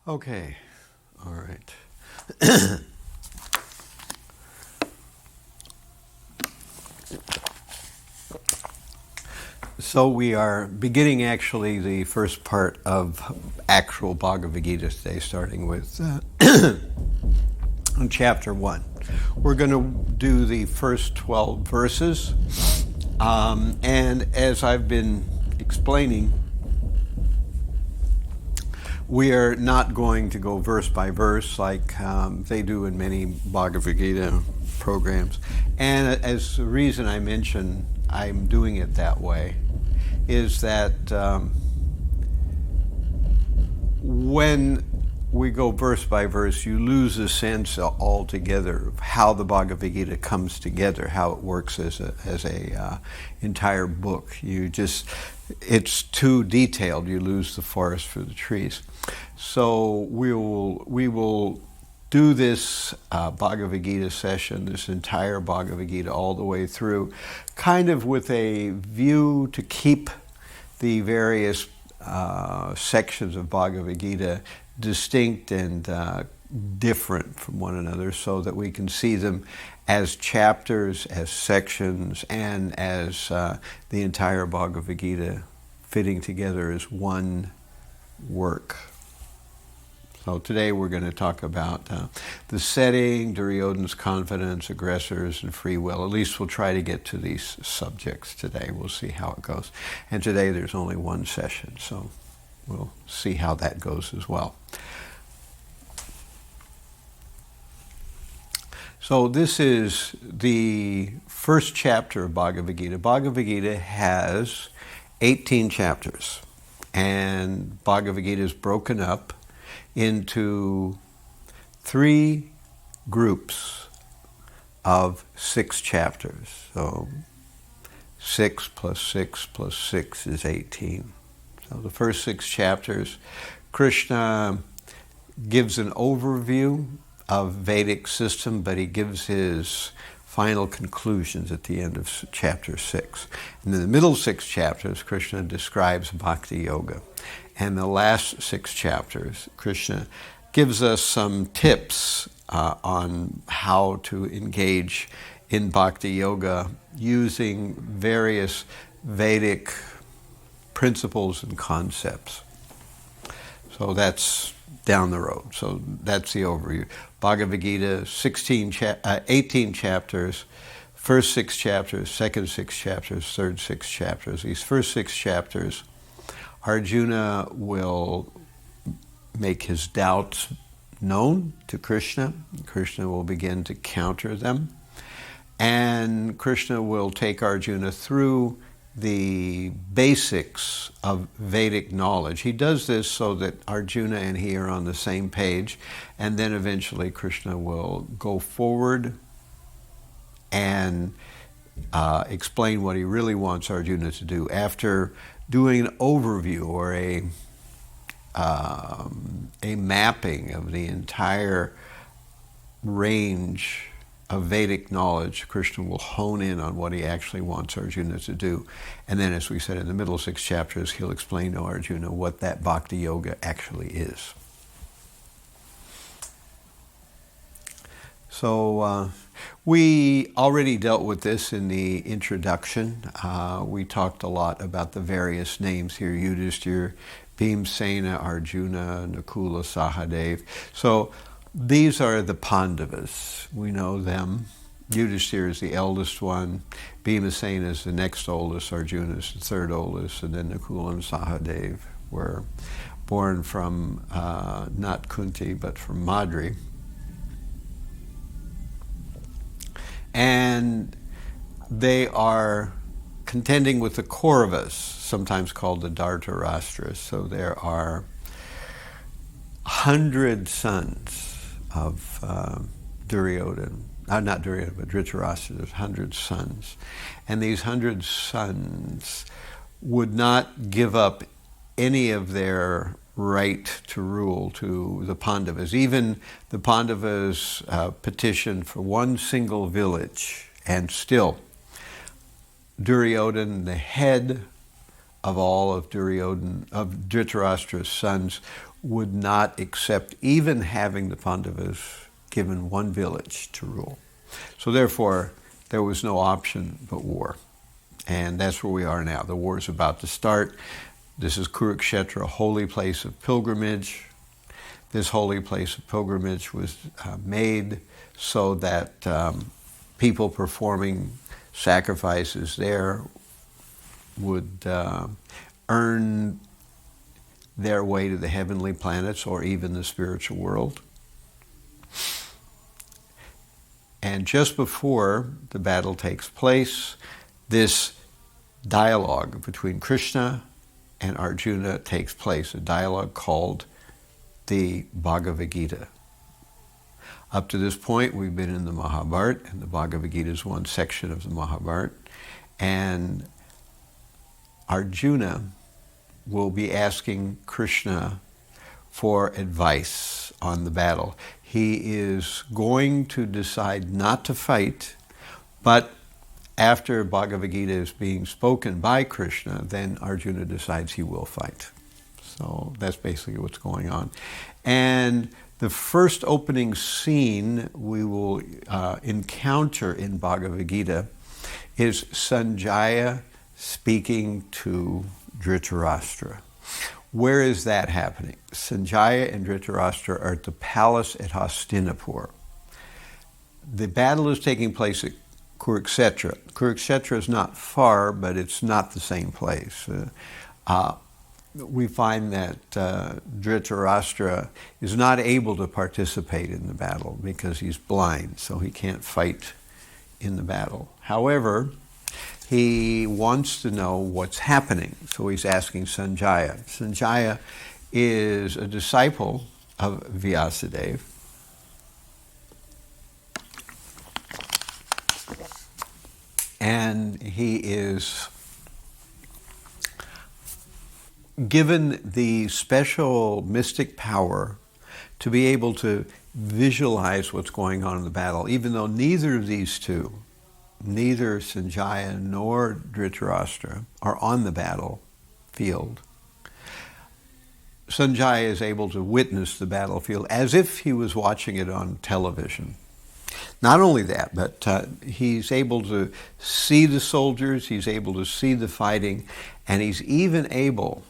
Okay, all right. So we are beginning actually the first part of actual Bhagavad-gītā today, starting with chapter 1. We're going to do the first 12 verses, and as I've been explaining, we are not going to go verse by verse like they do in many Bhagavad-gītā programs. And as the reason I mention I'm doing it that way is that when we go verse by verse, you lose a sense altogether of how the Bhagavad-gītā comes together, how it works as a entire book. It's too detailed. You lose the forest for the trees. So we will do this Bhagavad-gītā session, this entire Bhagavad-gītā all the way through, kind of with a view to keep the various sections of Bhagavad-gītā distinct and different from one another, so that we can see them as chapters, as sections, and as the entire Bhagavad-gītā fitting together as one work. So today we're going to talk about the setting, Duryodhana's confidence, aggressors, and free will. At least we'll try to get to these subjects today. We'll see how it goes. And today there's only one session, so we'll see how that goes as well. So this is the first chapter of Bhagavad-gītā. Bhagavad-gītā has 18 chapters, and Bhagavad-gītā is broken up into 3 groups of 6 chapters. So 6 plus 6 plus 6 is 18. So the first 6 chapters, Krishna gives an overview of Vedic system, but he gives his final conclusions at the end of chapter 6. And in the middle 6 chapters, Krishna describes Bhakti Yoga. And the last 6 chapters, Krishna gives us some tips on how to engage in Bhakti Yoga using various Vedic principles and concepts. So that's down the road. So that's the overview. Bhagavad-gītā, 18 chapters, first 6 chapters, second 6 chapters, third 6 chapters. These first 6 chapters, Arjuna will make his doubts known to Krishna. Krishna will begin to counter them. And Krishna will take Arjuna through the basics of Vedic knowledge. He does this so that Arjuna and he are on the same page, and then eventually Krishna will go forward and explain what he really wants Arjuna to do. After doing an overview or a mapping of the entire range of Vedic knowledge, Krishna will hone in on what he actually wants Arjuna to do. And then, as we said, in the middle 6 chapters, he'll explain to Arjuna what that Bhakti Yoga actually is. So we already dealt with this in the introduction. We talked a lot about the various names here: Yudhishthira, Bhīṣmadeva, Arjuna, Nakula, Sahadeva. So these are the Pāṇḍavas. We know them. Yudhishthira is the eldest one. Bhīṣmadeva is the next oldest. Arjuna is the third oldest. And then Nakula and Sahadeva were born from not Kunti, but from Madri. And they are contending with the Kauravas, sometimes called the Dhṛtarāṣṭra. So there are 100 sons of Duryodhana. Not Duryodhana, but Dhṛtarāṣṭra. There's 100 sons. And these 100 sons would not give up any of their right to rule to the Pāṇḍavas. Even the Pāṇḍavas petitioned for one single village, and still Duryodhana, the head of all of Dhṛtarāṣṭra's sons, would not accept even having the Pāṇḍavas given one village to rule. So therefore, there was no option but war. And that's where we are now. The war is about to start. This is Kurukshetra, a holy place of pilgrimage. This holy place of pilgrimage was made so that people performing sacrifices there would earn their way to the heavenly planets or even the spiritual world. And just before the battle takes place, this dialogue between Krishna and Arjuna takes place, a dialogue called the Bhagavad-gītā. Up to this point, we've been in the Mahabharata, and the Bhagavad-gītā is one section of the Mahabharata. And Arjuna will be asking Krishna for advice on the battle. He is going to decide not to fight, but after Bhagavad-gītā is being spoken by Krishna, then Arjuna decides he will fight. So that's basically what's going on. And the first opening scene we will encounter in Bhagavad-gītā is Sañjaya speaking to Dhṛtarāṣṭra. Where is that happening? Sañjaya and Dhṛtarāṣṭra are at the palace at Hastinapur. The battle is taking place at Kurukshetra. Kurukshetra is not far, but it's not the same place. We find that Dhṛtarāṣṭra is not able to participate in the battle because he's blind, so he can't fight in the battle. However, he wants to know what's happening, so he's asking Sañjaya. Sañjaya is a disciple of Vyasadeva. And he is given the special mystic power to be able to visualize what's going on in the battle, even though neither of these two, neither Sañjaya nor Dhṛtarāṣṭra, are on the battlefield. Sañjaya is able to witness the battlefield as if he was watching it on television. Not only that, but he's able to see the soldiers, he's able to see the fighting, and he's even able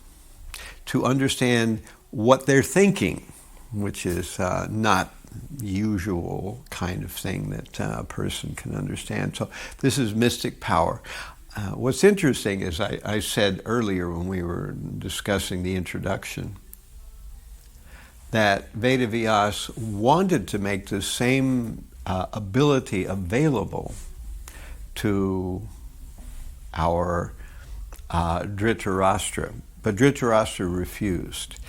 to understand what they're thinking, which is not usual kind of thing that a person can understand. So this is mystic power. What's interesting is I said earlier when we were discussing the introduction that Vedavyas wanted to make the same ability available to our Dhṛtarāṣṭra, but Dhṛtarāṣṭra refused,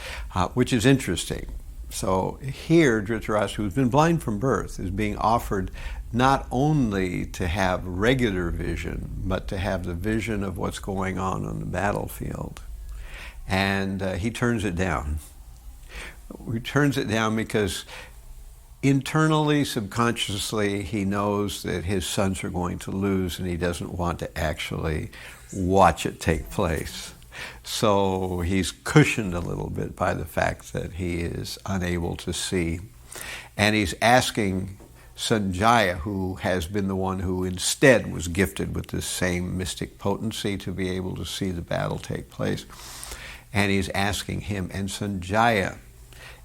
which is interesting. So here, Dhṛtarāṣṭra, who's been blind from birth, is being offered not only to have regular vision, but to have the vision of what's going on the battlefield. And he turns it down. He turns it down because internally, subconsciously, he knows that his sons are going to lose and he doesn't want to actually watch it take place. So he's cushioned a little bit by the fact that he is unable to see. And he's asking Sañjaya, who has been the one who instead was gifted with this same mystic potency to be able to see the battle take place. And he's asking him, and Sañjaya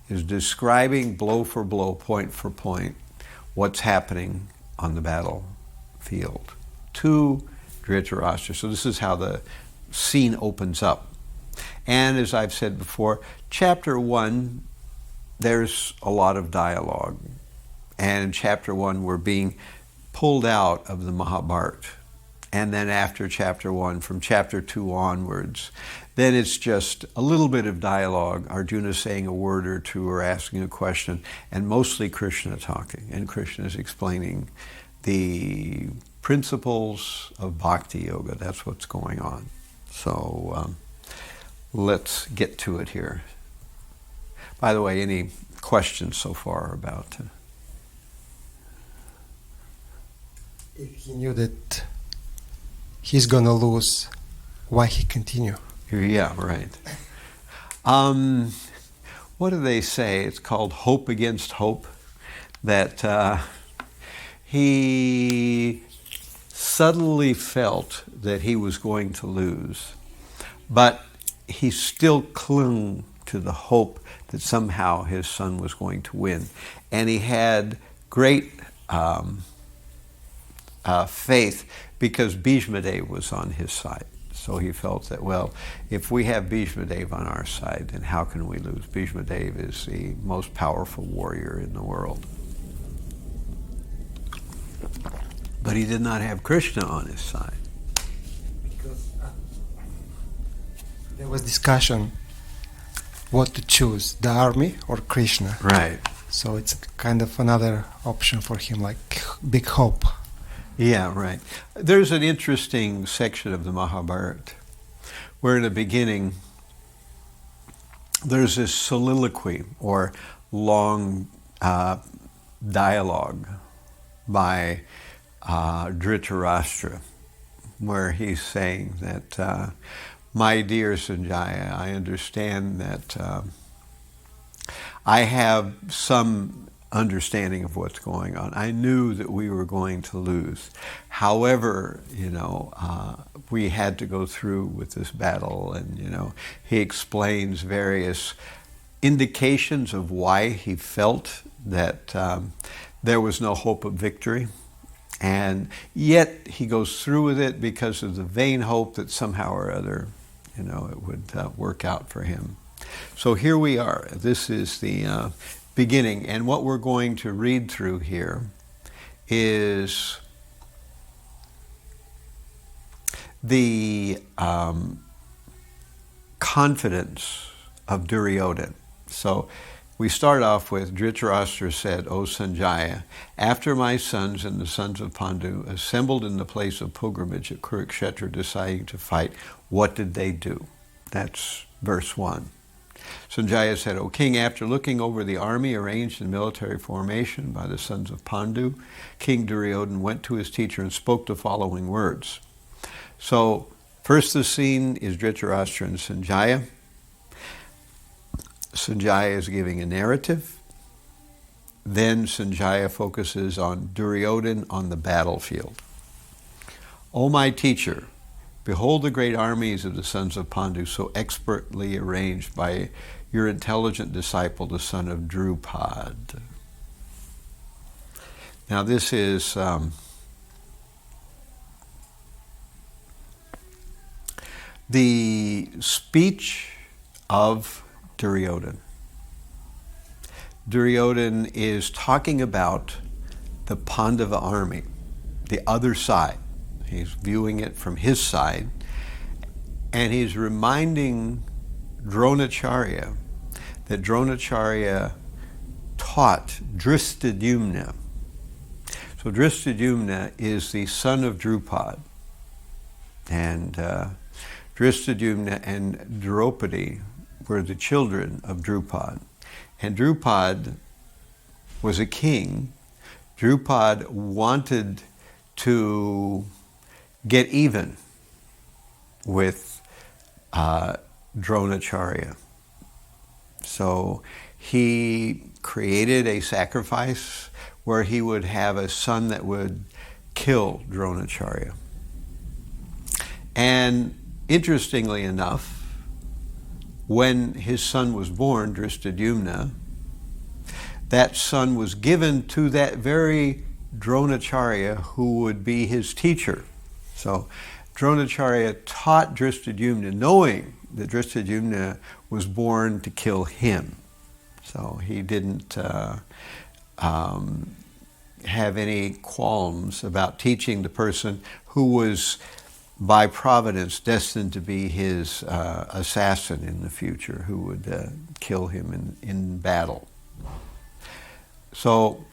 is describing blow for blow, point for point, what's happening on the battlefield to Dhṛtarāṣṭra. So this is how the scene opens up. And as I've said before, chapter 1, there's a lot of dialogue. And in chapter 1, we're being pulled out of the Mahabharata. And then after chapter 1, from chapter 2 onwards, then it's just a little bit of dialogue, Arjuna saying a word or two or asking a question, and mostly Krishna talking. And Krishna is explaining the principles of bhakti yoga. That's what's going on. So let's get to it here. By the way, any questions so far about... If he knew that he's gonna lose, why he continue? Yeah, right. what do they say? It's called hope against hope. That he suddenly felt that he was going to lose, but he still clung to the hope that somehow his son was going to win. And he had great faith because Bhīṣmadeva was on his side. So he felt that, well, if we have Bhīṣmadeva on our side, then how can we lose? Bhīṣmadeva is the most powerful warrior in the world. But he did not have Krishna on his side. Because there was discussion what to choose, the army or Krishna. Right. So it's kind of another option for him, like big hope. Yeah, right. There's an interesting section of the Mahabharata where in the beginning there's this soliloquy or long dialogue by Dhṛtarāṣṭra, where he's saying that, my dear Sañjaya, I understand that I have some understanding of what's going on. I knew that we were going to lose. However, we had to go through with this battle, and he explains various indications of why he felt that there was no hope of victory. And yet he goes through with it because of the vain hope that somehow or other, it would work out for him. So here we are. This is the beginning. And what we're going to read through here is the confidence of Duryodhana. So we start off with Dhṛtarāṣṭra said, O Sañjaya, after my sons and the sons of Pāṇḍava assembled in the place of pilgrimage at Kurukshetra deciding to fight, what did they do? That's verse 1. Sañjaya said, O king, after looking over the army arranged in military formation by the sons of Pāṇḍava, King Duryodhana went to his teacher and spoke the following words. So first the scene is Dhṛtarāṣṭra and Sañjaya. Sañjaya is giving a narrative. Then Sañjaya focuses on Duryodhana on the battlefield. O my teacher, behold the great armies of the sons of Pāṇḍava so expertly arranged by your intelligent disciple, the son of Dhrupada. Now this is the speech of Duryodhana. Duryodhana is talking about the Pāṇḍava army, the other side. He's viewing it from his side, and he's reminding Dronacharya that Dronacharya taught Dhṛṭadyumna. So Dhṛṭadyumna is the son of Dhrupada, and Dhṛṭadyumna and Draupadi were the children of Dhrupada. And Drupad was a king. Drupad wanted to get even with Dronacharya. So he created a sacrifice where he would have a son that would kill Dronacharya. And interestingly enough, when his son was born, Dhṛṭadyumna, that son was given to that very Dronacharya who would be his teacher. So Dronacharya taught Dhṛṭadyumna, knowing that Dhṛṭadyumna was born to kill him. So he didn't have any qualms about teaching the person who was by providence destined to be his assassin in the future, who would kill him in battle. So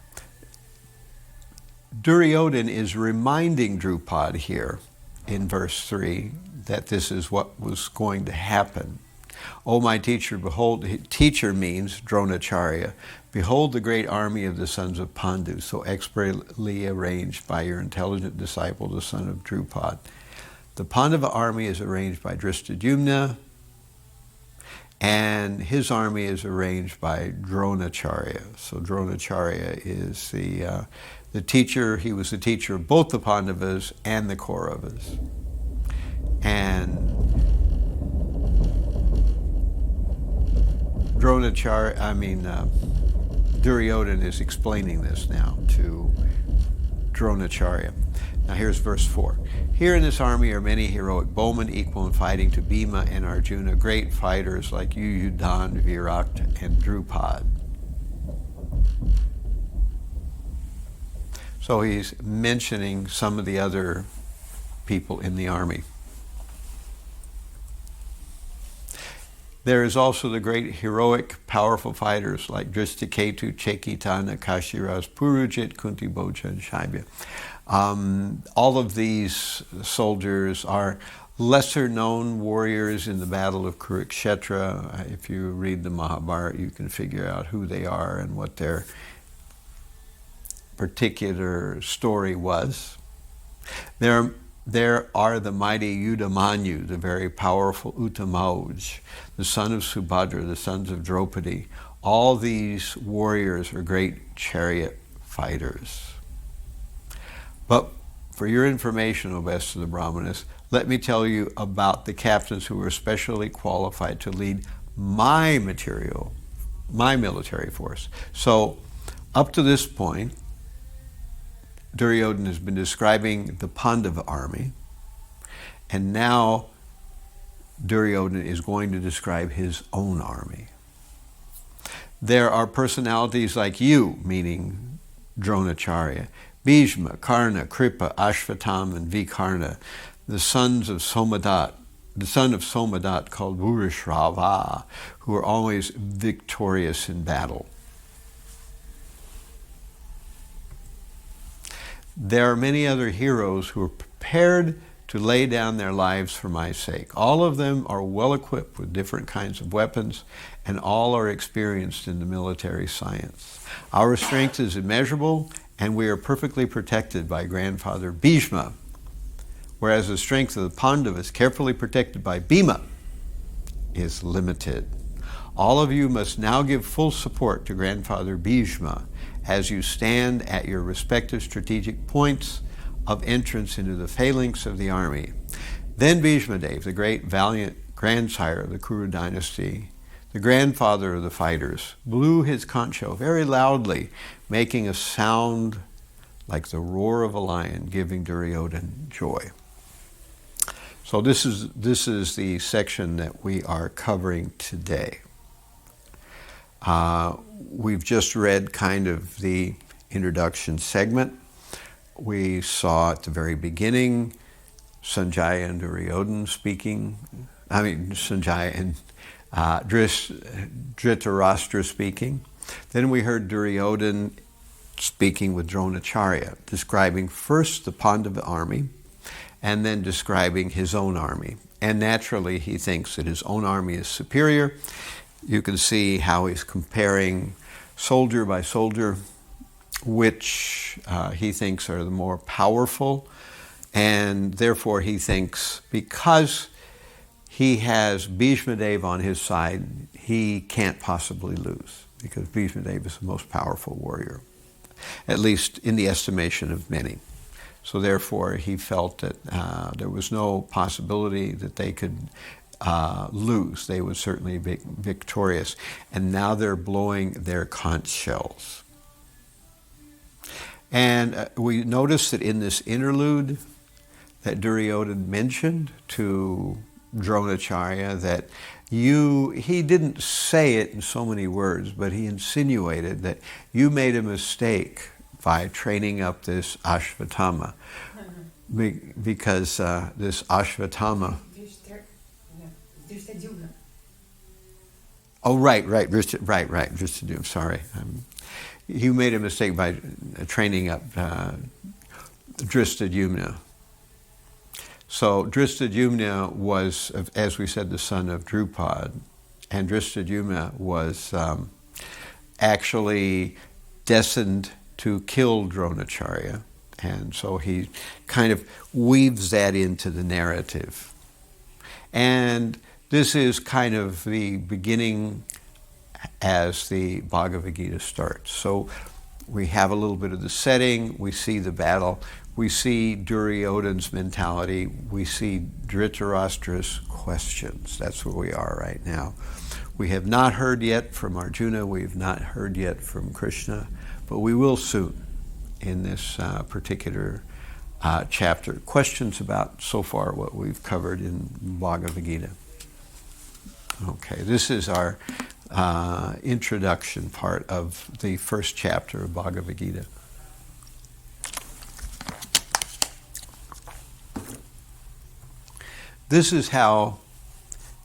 Duryodhana is reminding Drupad here in verse 3 that this is what was going to happen. O my teacher, behold, teacher means Dronacharya, behold the great army of the sons of Pāṇḍava, so expertly arranged by your intelligent disciple, the son of Drupad. The Pāṇḍava army is arranged by Dhṛṭadyumna, And his army is arranged by Dronacharya. So Dronacharya is the teacher. He was the teacher of both the Pāṇḍavas and the Kauravas. And Duryodhana is explaining this now to Dronacharya. Now here's verse 4. Here in this army are many heroic bowmen equal in fighting to Bhima and Arjuna, great fighters like Duryodhana, Virat, and Drupad. So he's mentioning some of the other people in the army. There is also the great heroic, powerful fighters like Dhṛṭaraṣṭra, Chekitana, Kashiras, Purujit, Kuntiboja, and Shaibya. All of these soldiers are lesser known warriors in the battle of Kurukshetra. If you read the Mahabharata, you can figure out who they are and what their particular story was. There are the mighty Yudamanyu, the very powerful Uttamauj, the son of Subhadra, the sons of Draupadi. All these warriors are great chariot fighters. But for your information, O best of the Brahmanas, let me tell you about the captains who were especially qualified to lead my military force. So up to this point, Duryodhana has been describing the Pāṇḍava army, and now Duryodhana is going to describe his own army. There are personalities like you, meaning Dronacharya, Bhīṣma, Karna, Kripa, Ashvathama, and Vikarna, the sons of Somadat, the son of Somadat called Vurushrava, who are always victorious in battle. There are many other heroes who are prepared to lay down their lives for my sake. All of them are well equipped with different kinds of weapons, and all are experienced in the military science. Our strength is immeasurable, and we are perfectly protected by grandfather Bhīṣma, whereas the strength of the Pāṇḍavas, carefully protected by Bhima, is limited. All of you must now give full support to grandfather Bhīṣma as you stand at your respective strategic points of entrance into the phalanx of the army. Then Bhīṣmadeva, the great valiant grandsire of the Kuru dynasty, the grandfather of the fighters, blew his conch shell very loudly, making a sound like the roar of a lion, giving Duryodhana joy. So this is the section that we are covering today. We've just read kind of the introduction segment. We saw at the very beginning Sañjaya and Duryodhana speaking. Sañjaya and Dhṛtarāṣṭra speaking. Then we heard Duryodhana speaking with Dronacharya, describing first the Pāṇḍava army and then describing his own army. And naturally he thinks that his own army is superior. You can see how he's comparing soldier by soldier, which he thinks are the more powerful, and therefore he thinks because he has Bhīṣmadeva on his side, he can't possibly lose, because Bhīṣmadeva is the most powerful warrior, at least in the estimation of many. So therefore he felt that there was no possibility that they could lose. They would certainly be victorious. And now they're blowing their conch shells. And we notice that in this interlude that Duryodhana mentioned to Dronacharya that he didn't say it in so many words, but he insinuated that you made a mistake by training up this Ashvathama. Because this Ashvathama... Oh, right, Dhṛṭaraṣṭra, sorry. He made a mistake by training up Dhṛṭaraṣṭra. So Dhṛṭaraṣṭra was, as we said, the son of Drupad, and Dhṛṭaraṣṭra was actually destined to kill Dronacharya, and so he kind of weaves that into the narrative. And this is kind of the beginning as the Bhagavad-gītā starts. So we have a little bit of the setting, we see the battle, we see Duryodhana's mentality, we see Dhṛtarāṣṭra's questions. That's where we are right now. We have not heard yet from Arjuna, we have not heard yet from Krishna, but we will soon in this particular chapter. Questions about so far what we've covered in Bhagavad-gītā. Okay, this is our introduction part of the first chapter of Bhagavad-gītā. This is how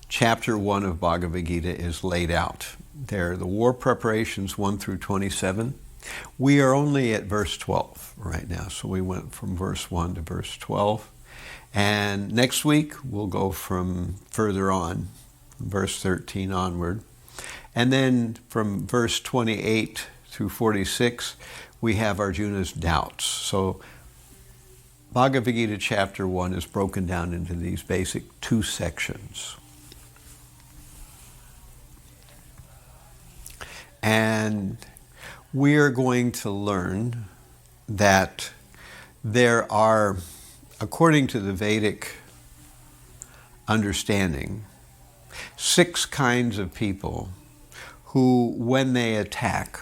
chapter 1 of Bhagavad-gītā is laid out. There are the war preparations 1 through 27. We are only at verse 12 right now, so we went from verse 1 to verse 12. And next week we'll go from further on, verse 13 onward. And then from verse 28 through 46, we have Arjuna's doubts. So Bhagavad-gītā chapter 1 is broken down into these basic 2 sections. And we are going to learn that there are, according to the Vedic understanding, 6 kinds of people who, when they attack,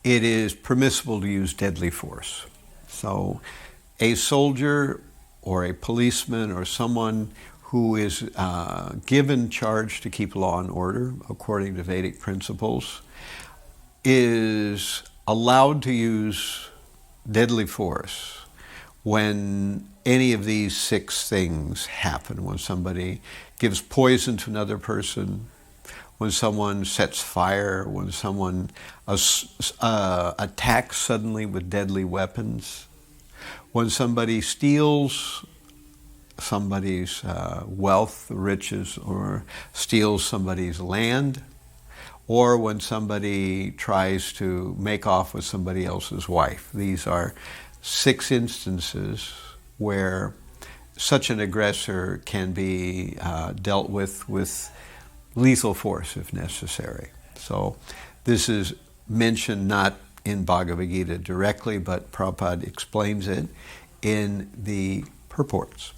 it is permissible to use deadly force. So a soldier or a policeman or someone who is given charge to keep law and order according to Vedic principles is allowed to use deadly force when any of these 6 things happen. When somebody gives poison to another person, when someone sets fire, when someone attacks suddenly with deadly weapons, when somebody steals somebody's wealth, riches, or steals somebody's land, or when somebody tries to make off with somebody else's wife. These are 6 instances where such an aggressor can be dealt with lethal force if necessary. So this is mentioned not in Bhagavad-gītā directly, but Prabhupada explains it in the purports.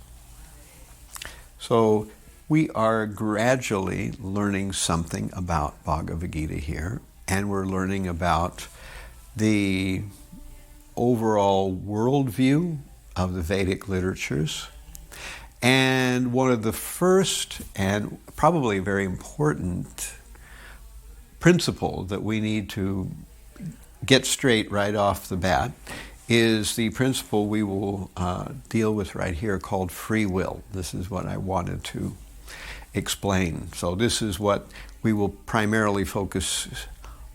So we are gradually learning something about Bhagavad-gītā here, and we're learning about the overall worldview of the Vedic literatures. And one of the first and probably very important principle that we need to get straight right off the bat is the principle we will deal with right here called free will. This is what I wanted to explain. So this is what we will primarily focus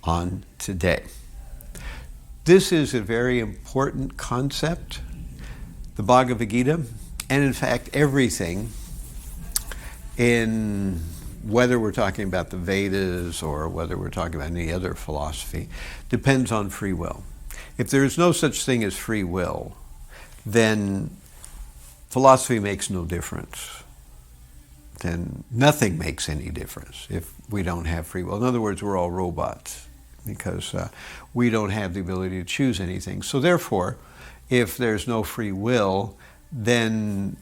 on today. This is a very important concept. The Bhagavad-gītā, and in fact everything, in whether we're talking about the Vedas or whether we're talking about any other philosophy, depends on free will. If there is no such thing as free will, then philosophy makes no difference. Then nothing makes any difference if we don't have free will. In other words, we're all robots because we don't have the ability to choose anything. So therefore, if there's no free will, then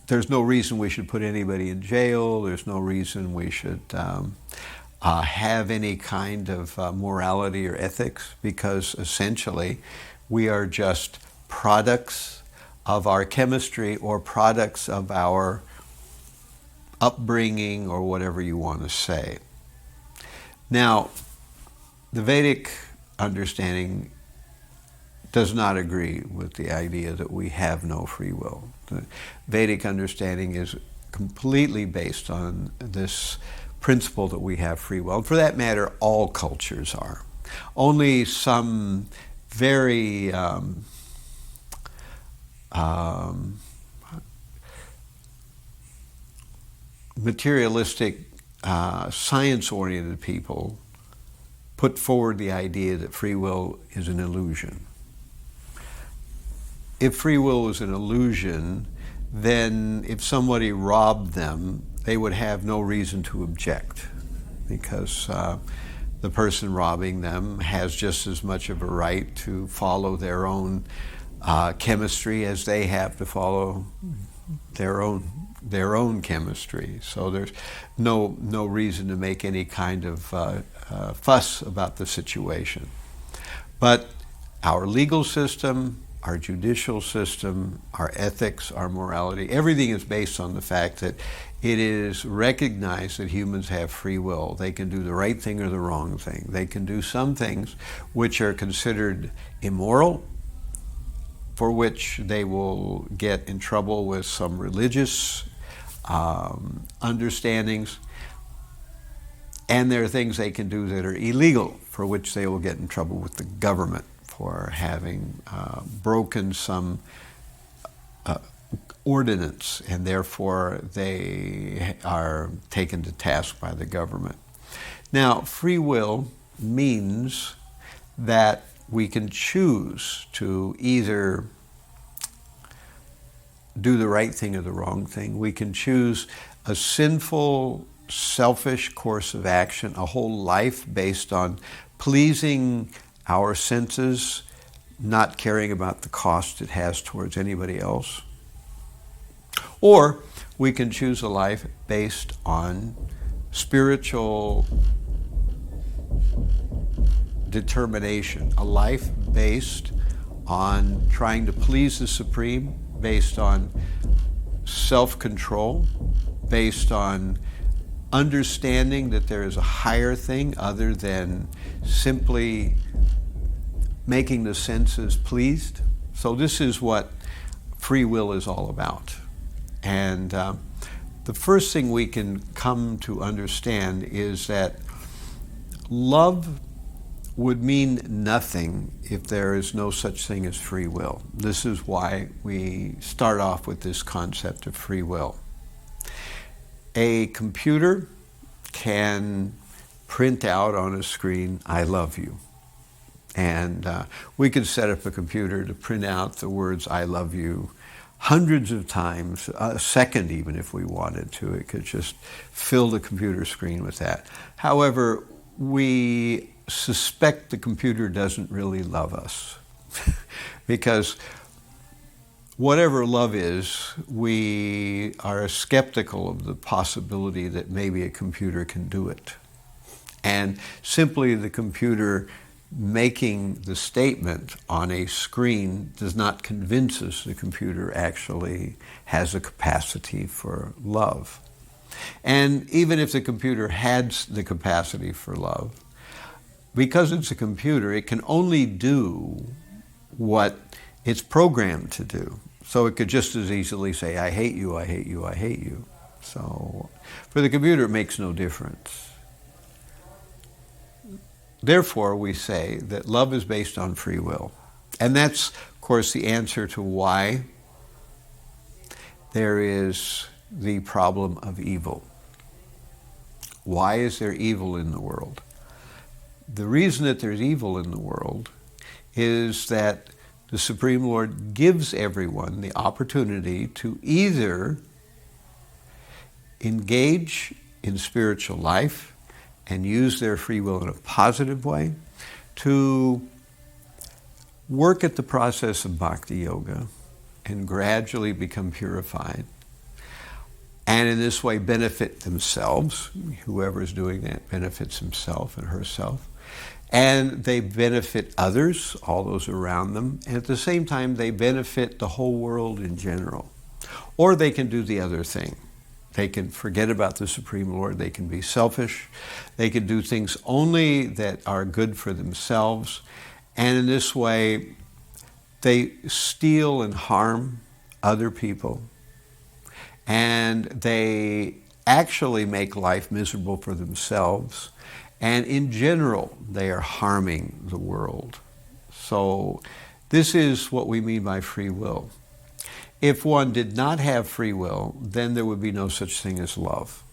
there's no reason we should put anybody in jail. There's no reason we should have any kind of morality or ethics, because essentially we are just products of our chemistry or products of our upbringing or whatever you want to say. Now, the Vedic understanding does not agree with the idea that we have no free will. The Vedic understanding is completely based on this principle that we have free will. And for that matter, all cultures are. Only some very materialistic, science-oriented people put forward the idea that free will is an illusion. If free will is an illusion, then if somebody robbed them, they would have no reason to object, because the person robbing them has just as much of a right to follow their own chemistry as they have to follow their own chemistry. So there's no reason to make any kind of fuss about the situation. But our legal system, our judicial system, our ethics, our morality, everything is based on the fact that it is recognized that humans have free will. They can do the right thing or the wrong thing. They can do some things which are considered immoral, for which they will get in trouble with some religious understandings. And there are things they can do that are illegal, for which they will get in trouble with the government for having broken some ordinance, and therefore they are taken to task by the government. Now, free will means that we can choose to either do the right thing or the wrong thing. We can choose a sinful, selfish course of action, a whole life based on pleasing our senses, not caring about the cost it has towards anybody else. Or we can choose a life based on spiritual determination, a life based on trying to please the Supreme, based on self-control, based on understanding that there is a higher thing other than simply making the senses pleased. So this is what free will is all about. And the first thing we can come to understand is that love would mean nothing if there is no such thing as free will. This is why we start off with this concept of free will. A computer can print out on a screen, "I love you." And we could set up a computer to print out the words "I love you" hundreds of times, a second even if we wanted to. It could just fill the computer screen with that. However, we suspect the computer doesn't really love us because whatever love is, we are skeptical of the possibility that maybe a computer can do it. And simply the computer making the statement on a screen does not convince us the computer actually has a capacity for love. And even if the computer had the capacity for love, because it's a computer, it can only do what it's programmed to do. So it could just as easily say, "I hate you, I hate you, I hate you." So for the computer, it makes no difference. Therefore, we say that love is based on free will. And that's, of course, the answer to why there is the problem of evil. Why is there evil in the world? The reason that there's evil in the world is that the Supreme Lord gives everyone the opportunity to either engage in spiritual life and use their free will in a positive way, to work at the process of bhakti yoga and gradually become purified, and in this way benefit themselves. Whoever is doing that benefits himself and herself, and they benefit others, all those around them, and at the same time they benefit the whole world in general. Or they can do the other thing. They can forget about the Supreme Lord. They can be selfish. They can do things only that are good for themselves. And in this way, they steal and harm other people. And they actually make life miserable for themselves. And in general, they are harming the world. So this is what we mean by free will. If one did not have free will, then there would be no such thing as love.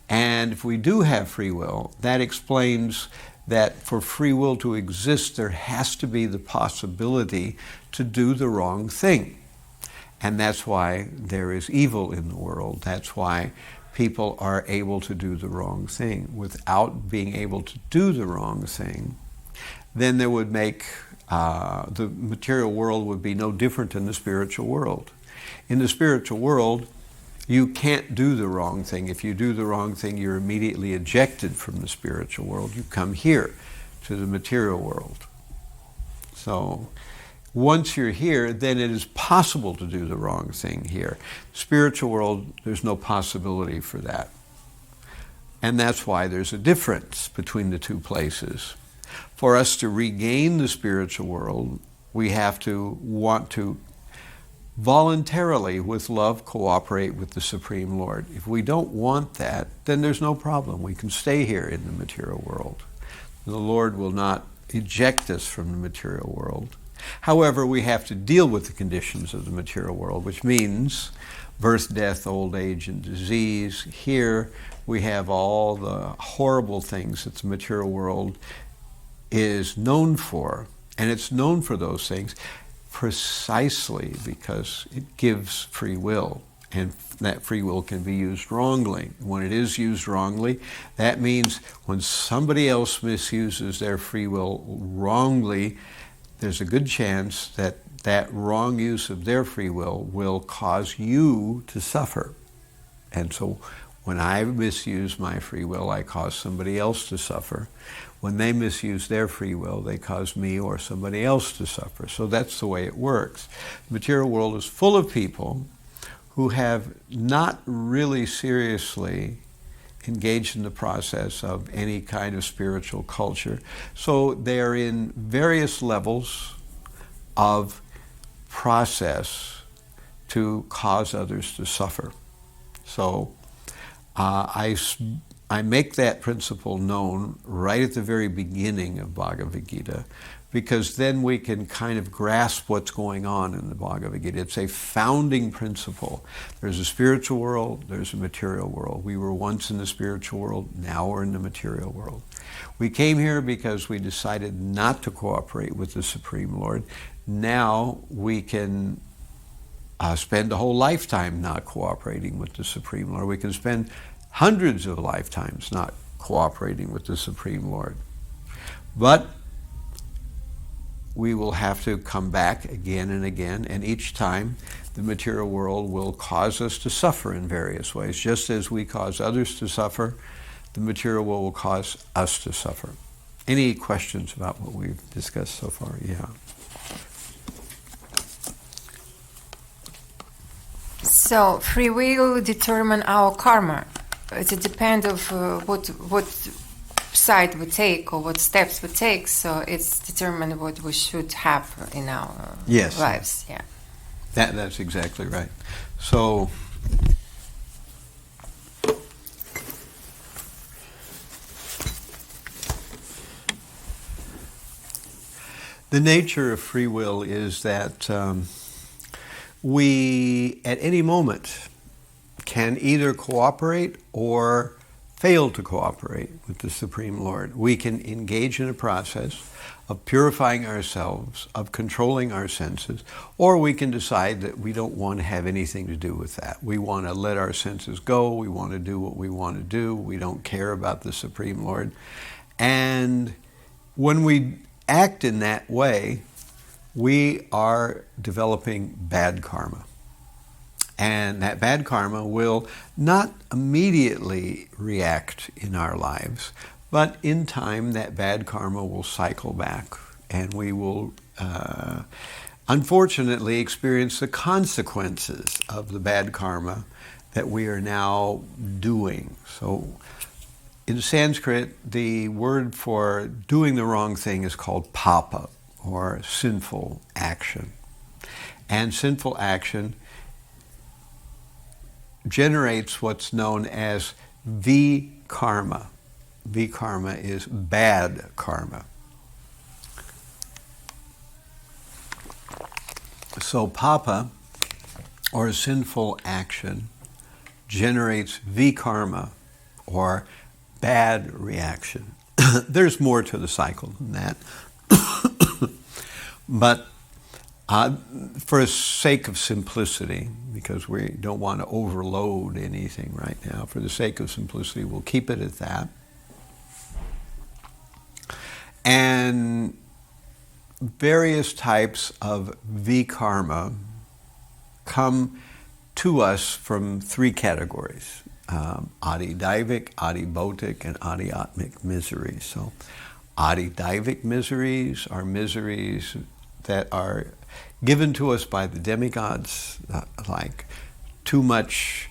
And if we do have free will, that explains that for free will to exist, there has to be the possibility to do the wrong thing. And that's why there is evil in the world. That's why people are able to do the wrong thing. Without being able to do the wrong thing, then there would make the material world would be no different than the spiritual world. In the spiritual world, you can't do the wrong thing. If you do the wrong thing, you're immediately ejected from the spiritual world. You come here to the material world. So once you're here, then it is possible to do the wrong thing here. Spiritual world, there's no possibility for that. And that's why there's a difference between the two places. For us to regain the spiritual world, we have to want to voluntarily, with love, cooperate with the Supreme Lord. If we don't want that, then there's no problem. We can stay here in the material world. The Lord will not eject us from the material world. However, we have to deal with the conditions of the material world, which means birth, death, old age, and disease. Here we have all the horrible things that the material world is known for, and it's known for those things precisely because it gives free will, and that free will can be used wrongly. When it is used wrongly, that means when somebody else misuses their free will wrongly, there's a good chance that that wrong use of their free will cause you to suffer. And so when I misuse my free will, I cause somebody else to suffer. When they misuse their free will, they cause me or somebody else to suffer. So that's the way it works. The material world is full of people who have not really seriously engaged in the process of any kind of spiritual culture. So they're in various levels of process to cause others to suffer. So I make that principle known right at the very beginning of Bhagavad-gītā, because then we can kind of grasp what's going on in the Bhagavad-gītā. It's a founding principle. There's a spiritual world, there's a material world. We were once in the spiritual world, now we're in the material world. We came here because we decided not to cooperate with the Supreme Lord. Now we can spend a whole lifetime not cooperating with the Supreme Lord. We can spend hundreds of lifetimes not cooperating with the Supreme Lord. But we will have to come back again and again, and each time the material world will cause us to suffer in various ways. Just as we cause others to suffer, the material world will cause us to suffer. Any questions about what we've discussed so far? Yeah. So, free will determine our karma. It depends of what side we take or what steps we take. So it's determined what we should have in our lives. Yeah. That's exactly right. So the nature of free will is that we, at any moment, can either cooperate or fail to cooperate with the Supreme Lord. We can engage in a process of purifying ourselves, of controlling our senses, or we can decide that we don't want to have anything to do with that. We want to let our senses go, we want to do what we want to do, we don't care about the Supreme Lord. And when we act in that way, we are developing bad karma. And that bad karma will not immediately react in our lives, but in time that bad karma will cycle back, and we will unfortunately experience the consequences of the bad karma that we are now doing. So in Sanskrit, the word for doing the wrong thing is called pāpa, or sinful action. And sinful action generates what's known as vikarma. Vikarma is bad karma. So pāpa, or sinful action, generates vikarma, or bad reaction. There's more to the cycle than that. But For the sake of simplicity, because we don't want to overload anything right now, for the sake of simplicity, we'll keep it at that. And various types of vikarma come to us from three categories: adi-daivic, adi-bhautic, and adi-atmic miseries. So adi-daivic miseries are miseries that are given to us by the demigods, like too much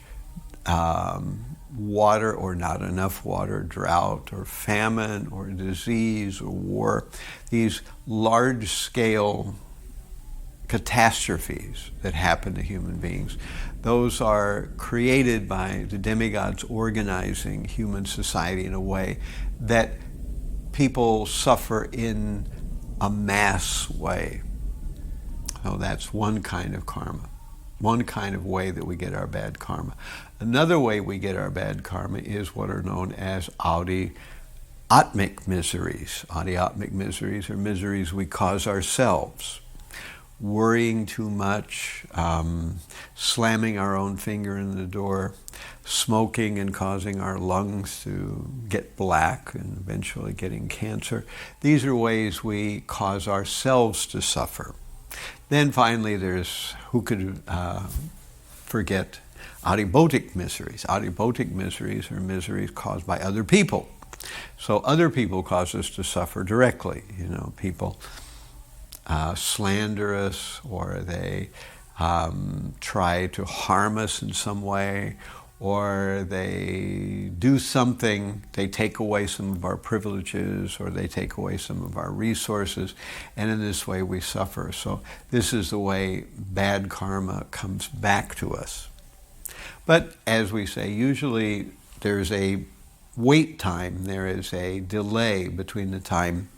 water or not enough water, drought or famine or disease or war. These large-scale catastrophes that happen to human beings, those are created by the demigods organizing human society in a way that people suffer in a mass way. So that's one kind of karma, one kind of way that we get our bad karma. Another way we get our bad karma is what are known as adi-atmic miseries. Adi-atmic miseries are miseries we cause ourselves. Worrying too much, slamming our own finger in the door, smoking and causing our lungs to get black and eventually getting cancer. These are ways we cause ourselves to suffer. Then finally there's, who could forget, adi-bhautic miseries. Adi-bhautic miseries are miseries caused by other people. So other people cause us to suffer directly. You know, people slander us, or they try to harm us in some way, or they do something, they take away some of our privileges, or they take away some of our resources, and in this way we suffer. So this is the way bad karma comes back to us. But as we say, usually there's a wait time, there is a delay between the time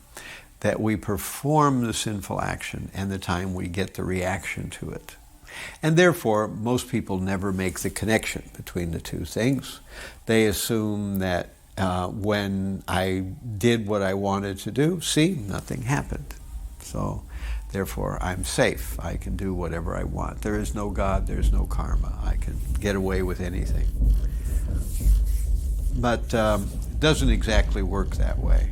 that we perform the sinful action and the time we get the reaction to it. And therefore, most people never make the connection between the two things. They assume that when I did what I wanted to do, see, nothing happened. So therefore, I'm safe. I can do whatever I want. There is no God, there's no karma. I can get away with anything. But it doesn't exactly work that way.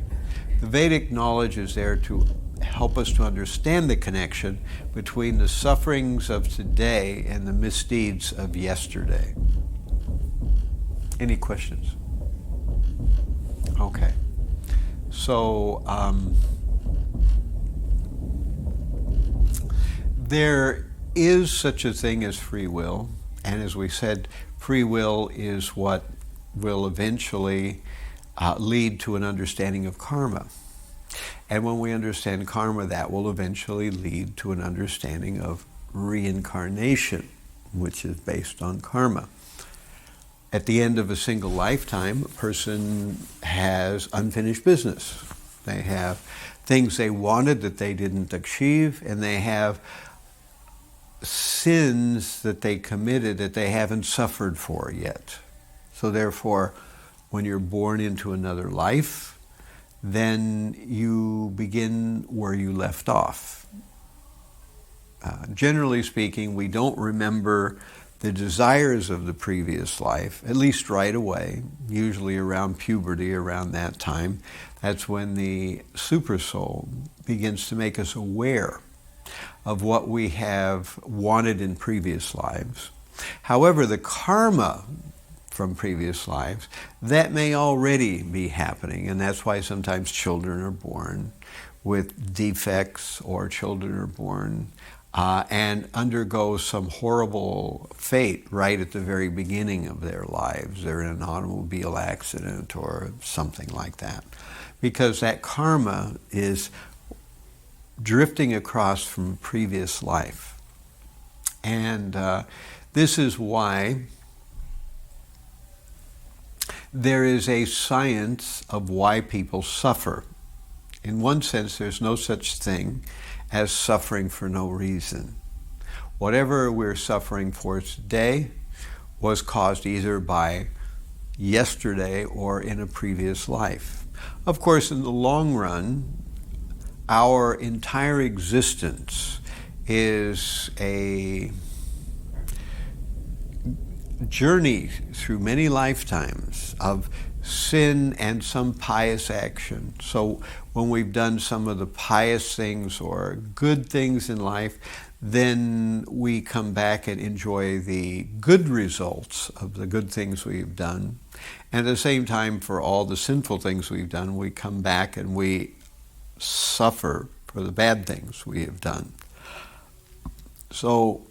The Vedic knowledge is there to help us to understand the connection between the sufferings of today and the misdeeds of yesterday. Any questions? Okay. So there is such a thing as free will, and as we said, free will is what will eventually lead to an understanding of karma. And when we understand karma, that will eventually lead to an understanding of reincarnation, which is based on karma. At the end of a single lifetime, a person has unfinished business. They have things they wanted that they didn't achieve, and they have sins that they committed that they haven't suffered for yet. So therefore, when you're born into another life, then you begin where you left off. Generally speaking, we don't remember the desires of the previous life, at least right away, usually around puberty, around that time. That's when the supersoul begins to make us aware of what we have wanted in previous lives. However, the karma from previous lives, that may already be happening, and that's why sometimes children are born with defects, or children are born and undergo some horrible fate right at the very beginning of their lives. They're in an automobile accident or something like that, because that karma is drifting across from previous life. And this is why there is a science of why people suffer. In one sense, there's no such thing as suffering for no reason. Whatever we're suffering for today was caused either by yesterday or in a previous life. Of course, in the long run, our entire existence is a journey through many lifetimes of sin and some pious action. So when we've done some of the pious things or good things in life, then we come back and enjoy the good results of the good things we've done. And at the same time, for all the sinful things we've done, we come back and we suffer for the bad things we have done. So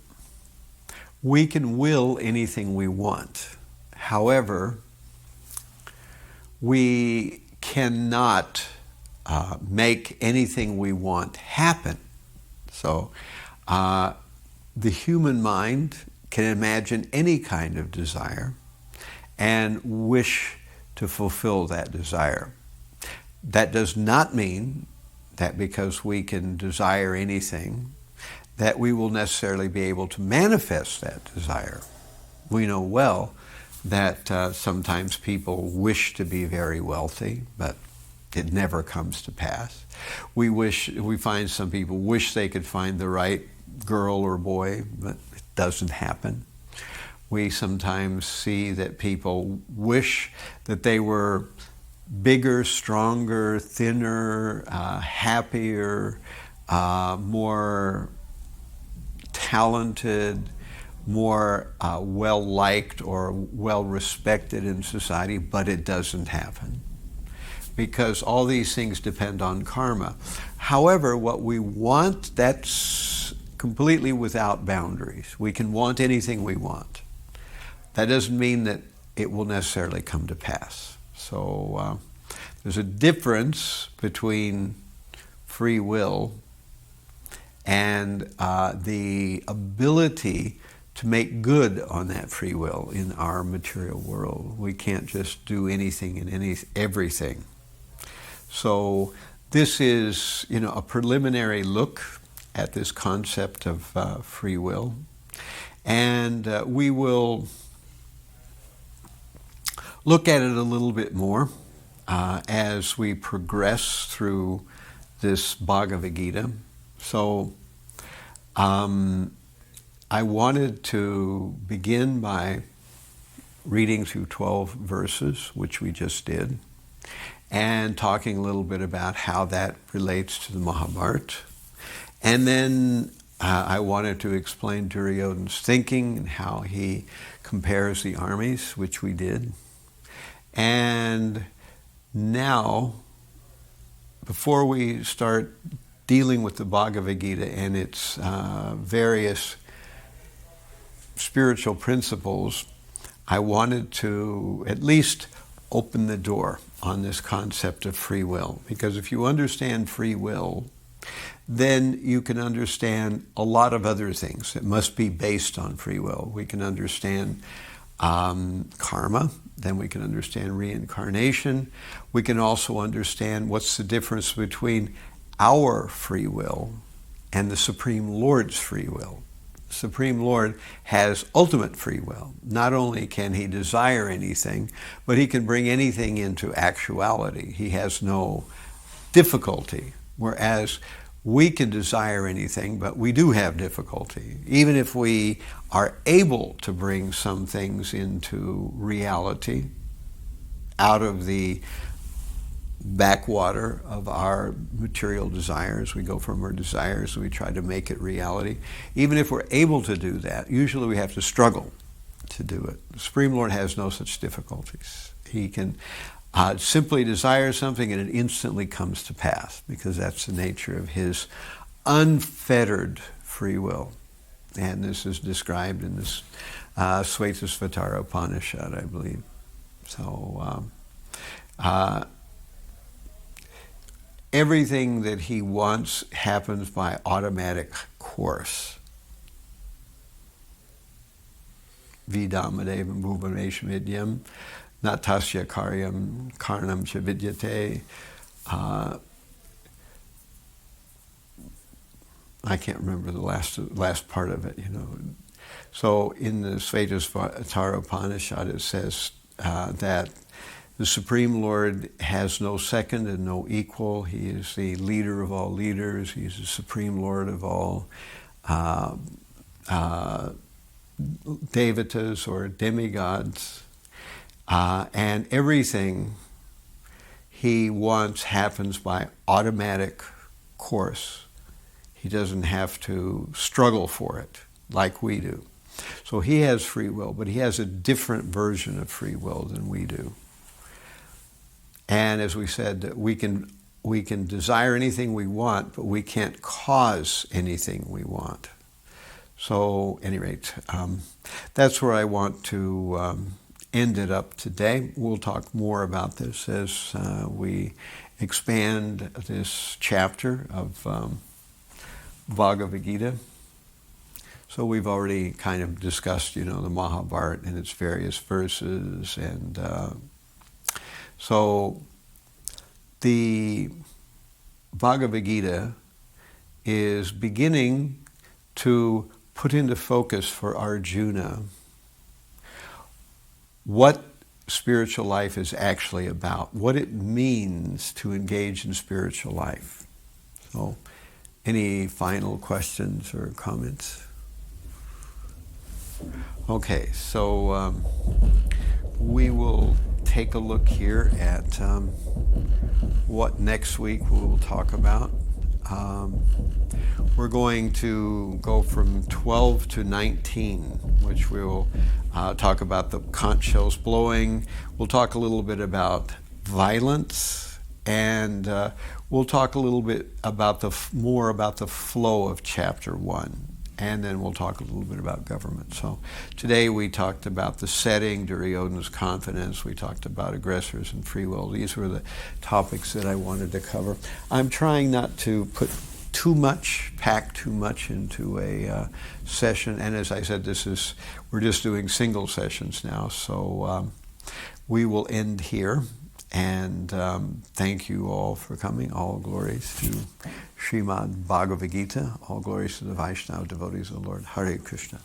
we can will anything we want. However, we cannot make anything we want happen. So the human mind can imagine any kind of desire and wish to fulfill that desire. That does not mean that because we can desire anything, that we will necessarily be able to manifest that desire. We know well that sometimes people wish to be very wealthy, but it never comes to pass. We find some people wish they could find the right girl or boy, but it doesn't happen. We sometimes see that people wish that they were bigger, stronger, thinner, happier, more talented, more well-liked or well-respected in society, but it doesn't happen. Because all these things depend on karma. However, what we want, that's completely without boundaries. We can want anything we want. That doesn't mean that it will necessarily come to pass. So there's a difference between free will and the ability to make good on that free will in our material world. We can't just do anything and everything. So this is, a preliminary look at this concept of free will. And we will look at it a little bit more as we progress through this Bhagavad-gītā. So I wanted to begin by reading through 12 verses, which we just did, and talking a little bit about how that relates to the Mahabharata. And then I wanted to explain Duryodhana's thinking and how he compares the armies, which we did. And now, before we start dealing with the Bhagavad-gītā and its various spiritual principles, I wanted to at least open the door on this concept of free will. Because if you understand free will, then you can understand a lot of other things that must be based on free will. We can understand karma, then we can understand reincarnation. We can also understand what's the difference between our free will and the Supreme Lord's free will. The Supreme Lord has ultimate free will. Not only can he desire anything, but he can bring anything into actuality. He has no difficulty, whereas we can desire anything, but we do have difficulty. Even if we are able to bring some things into reality out of the backwater of our material desires, we go from our desires, we try to make it reality. Even if we're able to do that, usually we have to struggle to do it. The Supreme Lord has no such difficulties. He can simply desire something and it instantly comes to pass, because that's the nature of his unfettered free will. And this is described in this Svetashvatara Upanishad, I believe. So everything that he wants happens by automatic course. Vidāmadeva bhuvanesham vidyam natasya karyam karnam cha vidyate. I can't remember the last part of it, So in the Svetashvatara Upanishad it says that the Supreme Lord has no second and no equal. He is the leader of all leaders. He's the Supreme Lord of all devatas or demigods, and everything he wants happens by automatic course. He doesn't have to struggle for it like we do. So he has free will, but he has a different version of free will than we do. And as we said, we can desire anything we want, but we can't cause anything we want. So, at any rate, that's where I want to end it up today. We'll talk more about this as we expand this chapter of Bhagavad-gītā. So we've already kind of discussed, the Mahabharata and its various verses, and so the Bhagavad-gītā is beginning to put into focus for Arjuna what spiritual life is actually about, what it means to engage in spiritual life. So, any final questions or comments? Okay, so we will take a look here at what next week we will talk about. We're going to go from 12 to 19, which we will talk about the conch shells blowing. We'll talk a little bit about violence, and we'll talk a little bit about more about the flow of chapter 1. And then we'll talk a little bit about government. So today we talked about the setting, Duryodhana's confidence. We talked about aggressors and free will. These were the topics that I wanted to cover. I'm trying not to pack too much into a session. And as I said, we're just doing single sessions now. So we will end here. And thank you all for coming. All glories to Srimad Bhagavad-gītā. All glories to the Vaishnava devotees of the Lord. Hare Krishna.